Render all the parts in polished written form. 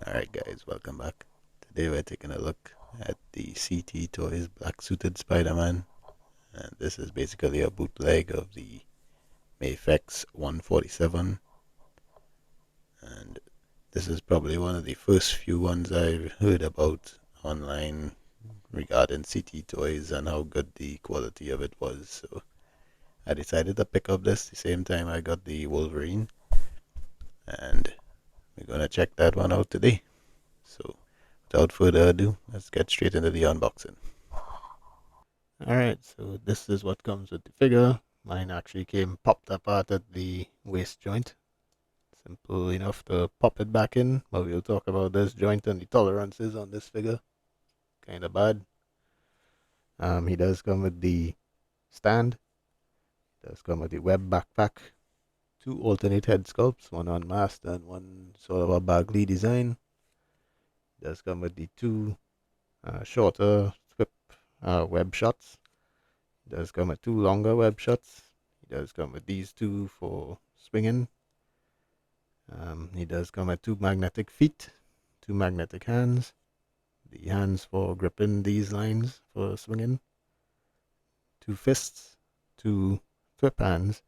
Alright guys, welcome back. Today we're taking a look at the CT Toys Black Suited Spider-Man. And this is basically a bootleg of the Mafex 147. And this is probably one of the first few ones I've heard about online regarding CT Toys and how good the quality of it was. So I decided to pick up this the same time I got the Wolverine. And we're going to check that one out today. So without further ado, let's get straight into the unboxing. Alright, so this is what comes with the figure. Mine actually came popped apart at the waist joint. Simple enough to pop it back in, but we'll talk about this joint and the tolerances on this figure. Kinda bad. He does come with the stand. He does come with the web backpack. Two alternate head sculpts, one unmasked and one sort of a Bagley design. He does come with the two shorter web shots. It does come with two longer web shots. It does come with these two for swinging. It does come with two magnetic feet, two magnetic hands, the hands for gripping these lines for swinging, two fists, two flip hands,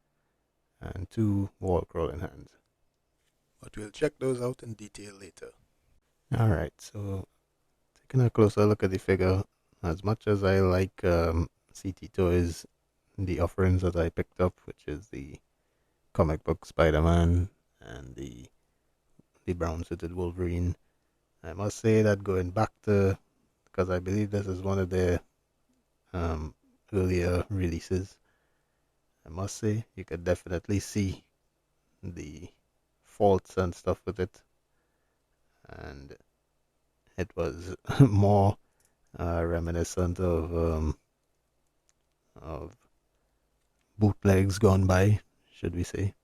and two wall crawling hands. But we'll check those out in detail later. Alright, so taking a closer look at the figure, as much as I like CT Toys, the offerings that I picked up, which is the comic book Spider-Man and the brown suited Wolverine, I must say that going back to, because I believe this is one of their earlier releases, I must say you could definitely see the faults and stuff with it, and it was more reminiscent of bootlegs gone by, should we say.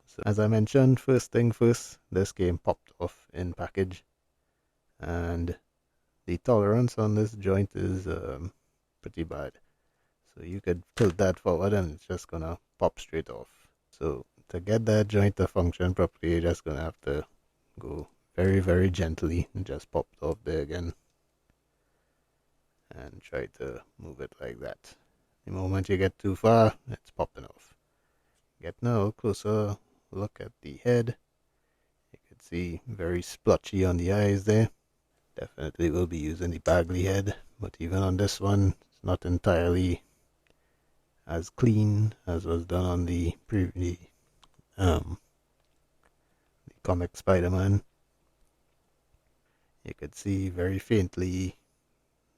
So as I mentioned, first thing first, this game popped off in package, and the tolerance on this joint is pretty bad. So you could tilt that forward and it's just gonna pop straight off. So to get that joint to function properly, you're just gonna have to go very, very gently and just pop it off there again. And try to move it like that. The moment you get too far, it's popping off. Getting a little closer look at the head. You can see very splotchy on the eyes there. Definitely will be using the Bagley head, but even on this one, it's not entirely as clean as was done on the comic Spider-Man. You could see very faintly,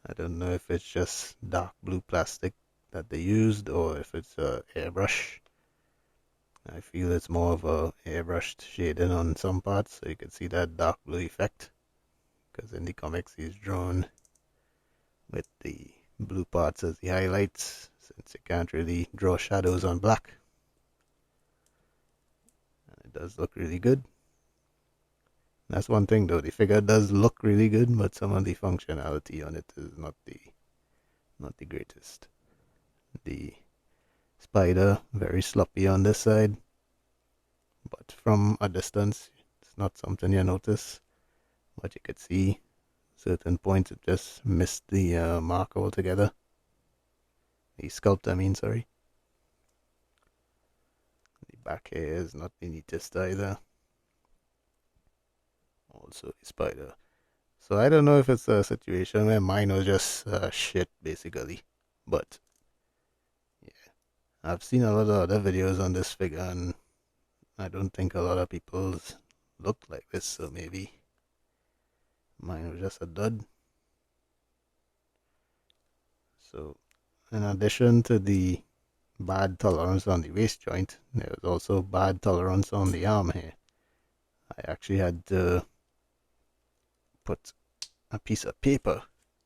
I don't know if it's just dark blue plastic that they used or if it's a airbrush. I feel it's more of a airbrushed shading on some parts, so you can see that dark blue effect, because in the comics he's drawn with the blue parts as the highlights, since you can't really draw shadows on black. And it does look really good. That's one thing though, the figure does look really good, but some of the functionality on it is not the greatest. The spider, very sloppy on this side, but from a distance, it's not something you notice. But you could see certain points it just missed the mark altogether. The sculpt, I mean, sorry. The back hair is not the neatest either. Also the spider. So I don't know if it's a situation where mine was just shit, basically. But yeah, I've seen a lot of other videos on this figure, and I don't think a lot of people's look like this, so maybe mine was just a dud. So in addition to the bad tolerance on the waist joint, there was also bad tolerance on the arm here. I actually had to put a piece of paper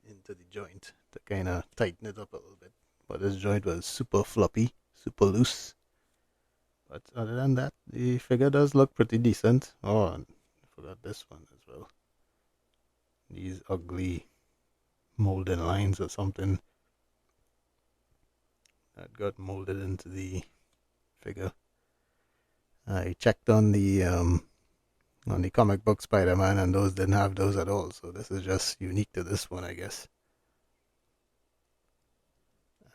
into the joint to kind of tighten it up a little bit. But this joint was super floppy, super loose. But other than that, the figure does look pretty decent. Oh, and I forgot this one as well. These ugly molded lines or something that got molded into the figure. I checked on the on the comic book Spider-Man, and those didn't have those at all. So this is just unique to this one, I guess.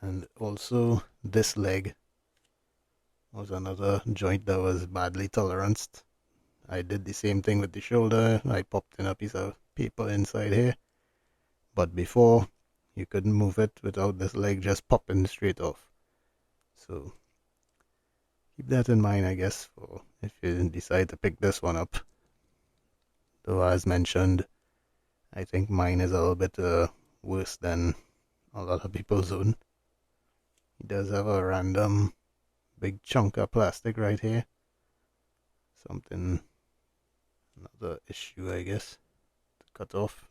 And also this leg was another joint that was badly toleranced. I did the same thing with the shoulder. I popped in a piece of paper inside here, but before you couldn't move it without this leg just popping straight off. So keep that in mind, I guess, for if you decide to pick this one up. Though as mentioned, I think mine is a little bit worse than a lot of people's own. He does have a random big chunk of plastic right here. Something, another issue, I guess, to cut off.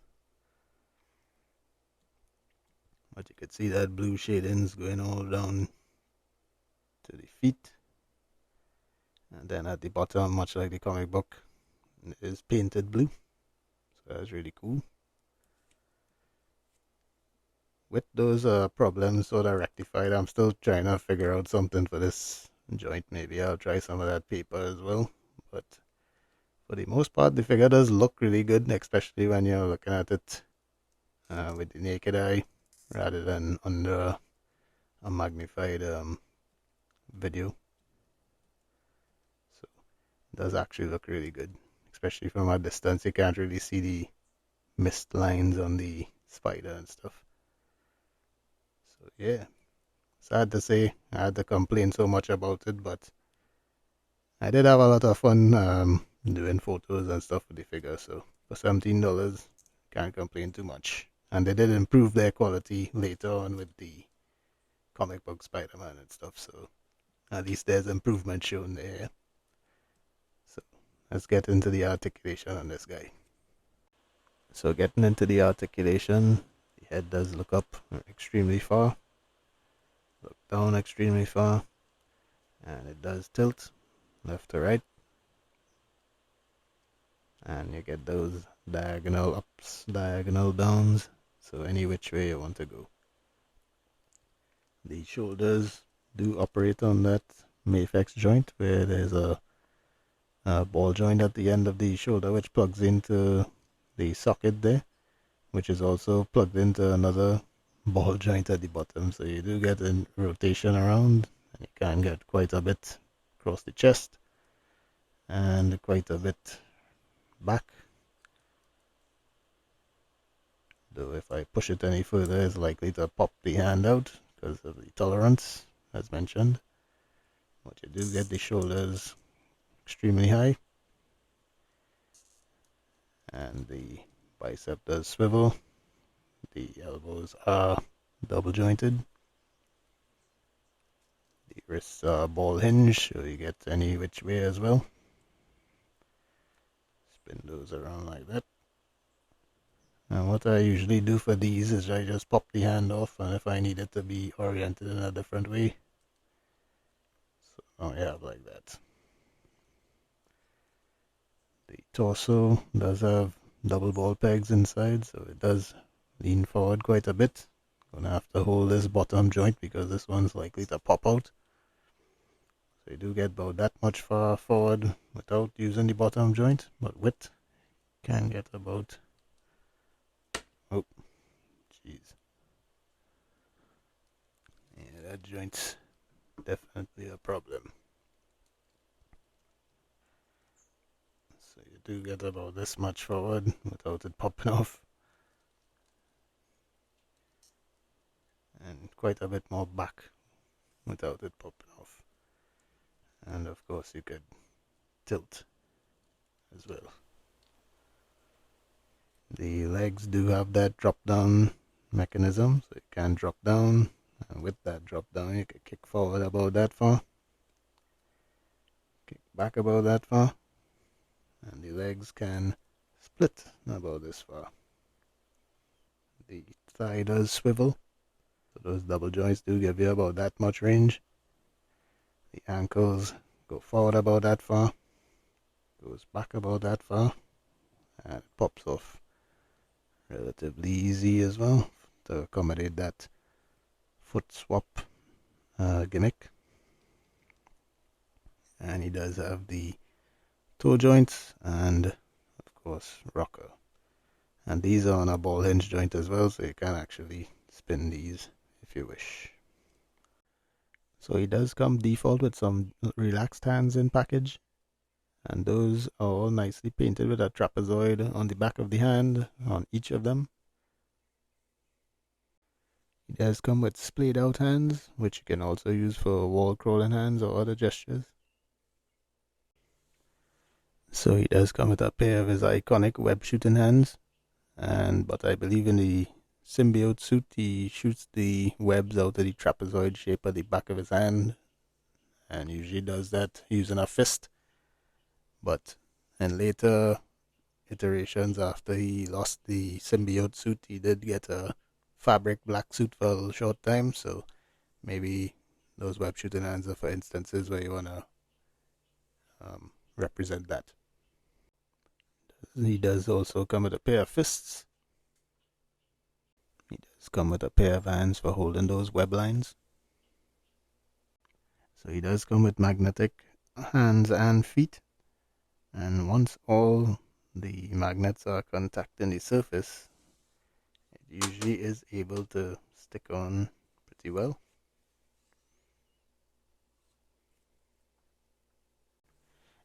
But you can see that blue shadings going all down to the feet. And then at the bottom, much like the comic book, is painted blue. So that's really cool. With those problems sort of rectified, I'm still trying to figure out something for this joint. Maybe I'll try some of that paper as well. But for the most part, the figure does look really good, especially when you're looking at it with the naked eye rather than under a magnified video. So it does actually look really good, especially from a distance. You can't really see the mist lines on the spider and stuff. So yeah, sad to say I had to complain so much about it, but I did have a lot of fun doing photos and stuff with the figure. So for $17, can't complain too much. And they did improve their quality later on with the comic book Spider-Man and stuff, so at least there's improvement shown there. So let's get into the articulation on this guy. So getting into the articulation, the head does look up extremely far, look down extremely far, and it does tilt left to right, and you get those diagonal ups, diagonal downs, so any which way you want to go. The shoulders do operate on that Mafex joint, where there's a ball joint at the end of the shoulder which plugs into the socket there, which is also plugged into another ball joint at the bottom. So you do get a rotation around, and you can get quite a bit across the chest and quite a bit back. Though if I push it any further, it's likely to pop the hand out because of the tolerance, as mentioned. But you do get the shoulders extremely high, and the bicep does swivel. The elbows are double jointed. The wrists are ball hinge, so you get any which way as well. Spin those around like that. And what I usually do for these is I just pop the hand off, and if I need it to be oriented in a different way, so now I have like that. The torso does have double ball pegs inside, so it does lean forward quite a bit. Gonna have to hold this bottom joint because this one's likely to pop out. So you do get about that much far forward without using the bottom joint, but width can get about, oh jeez, yeah, that joint's definitely a problem. So you do get about this much forward without it popping off, and quite a bit more back without it popping off. And of course you could tilt as well. The legs do have that drop down mechanism, so you can drop down, and with that drop down you can kick forward about that far, kick back about that far, and the legs can split about this far. The thigh does swivel, so those double joints do give you about that much range. The ankles go forward about that far, goes back about that far, and it pops off relatively easy as well to accommodate that foot swap gimmick. And he does have the toe joints, and of course rocker. And these are on a ball hinge joint as well, so you can actually spin these if you wish. So he does come default with some relaxed hands in package, and those are all nicely painted with a trapezoid on the back of the hand on each of them. He does come with splayed out hands, which you can also use for wall crawling hands or other gestures. So he does come with a pair of his iconic web shooting hands, but I believe in the symbiote suit he shoots the webs out of the trapezoid shape at the back of his hand, and usually does that using a fist. But in later iterations, after he lost the symbiote suit, he did get a fabric black suit for a short time, so maybe those web shooting hands are for instances where you want to represent that. He does also come with a pair of fists. He does come with a pair of hands for holding those web lines. So he does come with magnetic hands and feet, and once all the magnets are contacting the surface, it usually is able to stick on pretty well.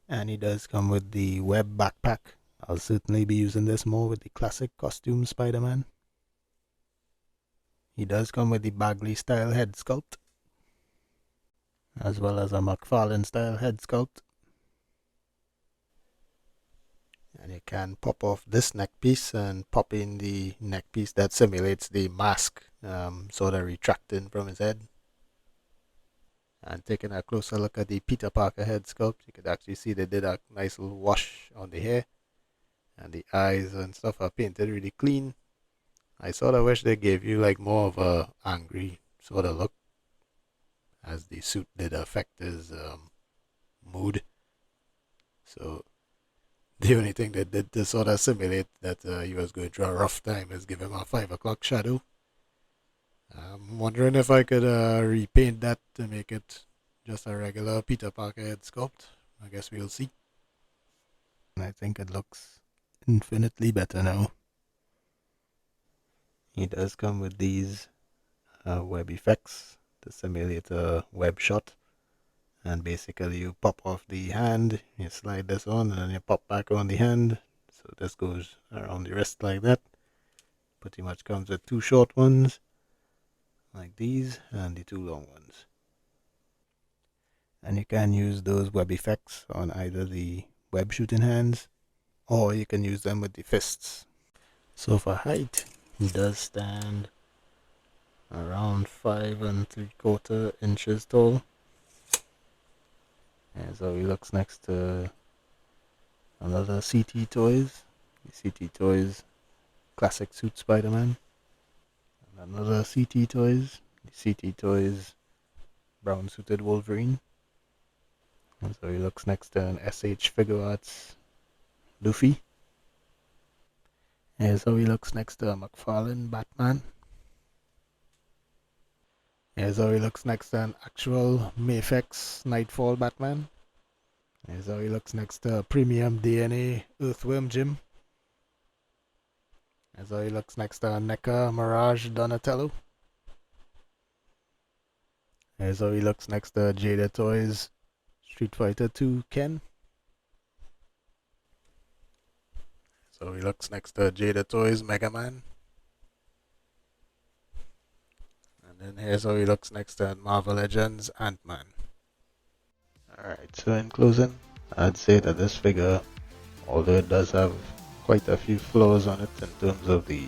And he does come with the web backpack. I'll certainly be using this more with the classic costume Spider-Man. He does come with the Bagley style head sculpt, as well as a McFarlane style head sculpt. And you can pop off this neck piece and pop in the neck piece that simulates the mask sort of retracting from his head. And taking a closer look at the Peter Parker head sculpt, you could actually see they did a nice little wash on the hair, and the eyes and stuff are painted really clean. I sort of wish they gave you like more of a angry sort of look, as the suit did affect his mood. So the only thing they did to sort of simulate that he was going through a rough time is give him a 5 o'clock shadow. I'm wondering if I could repaint that to make it just a regular Peter Parker head sculpt. I guess we'll see. I think it looks infinitely better now. He does come with these web effects to simulate a web shot. And basically you pop off the hand, you slide this on, and then you pop back on the hand. So this goes around the wrist like that. Pretty much comes with 2 short ones like these, and the 2 long ones. And you can use those web effects on either the web shooting hands, or you can use them with the fists. So for height, he does stand around 5 3/4 inches tall. And so he looks next to another CT Toys, the CT Toys Classic Suit Spider-Man. And another CT Toys, the CT Toys Brown Suited Wolverine. And so he looks next to an SH Figure Arts Luffy. And so he looks next to a McFarlane Batman. And so he looks next to an actual Mafex Nightfall Batman. And so he looks next to a Premium DNA Earthworm Jim. And so he looks next to a NECA Mirage Donatello. And so he looks next to Jada Toys Street Fighter 2 Ken. So he looks next to Jada Toys Mega Man. And then here's how he looks next to Marvel Legends Ant-Man. Alright, so in closing, I'd say that this figure, although it does have quite a few flaws on it in terms of the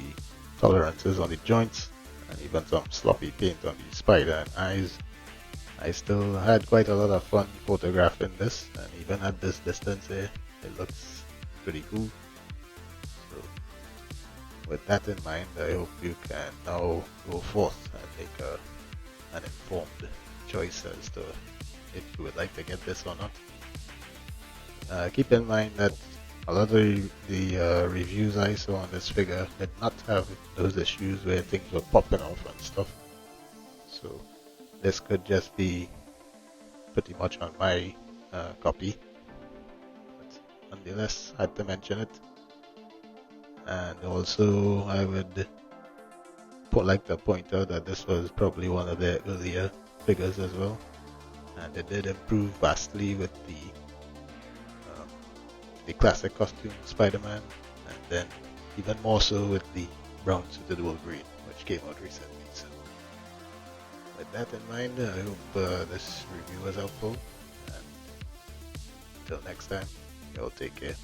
tolerances on the joints, and even some sloppy paint on the spider and eyes, I still had quite a lot of fun photographing this, and even at this distance here, it looks pretty cool. So with that in mind, I hope you can now go forth and make an informed choice as to if you would like to get this or not. Keep in mind that a lot of the reviews I saw on this figure did not have those issues where things were popping off and stuff. So this could just be pretty much on my copy. But nonetheless had to mention it. And also I would like to point out that this was probably one of their earlier figures as well, and they did improve vastly with the classic costume Spider-Man, and then even more so with the brown suited Wolverine, which came out recently. So with that in mind, I hope this review was helpful, and until next time, y'all take care.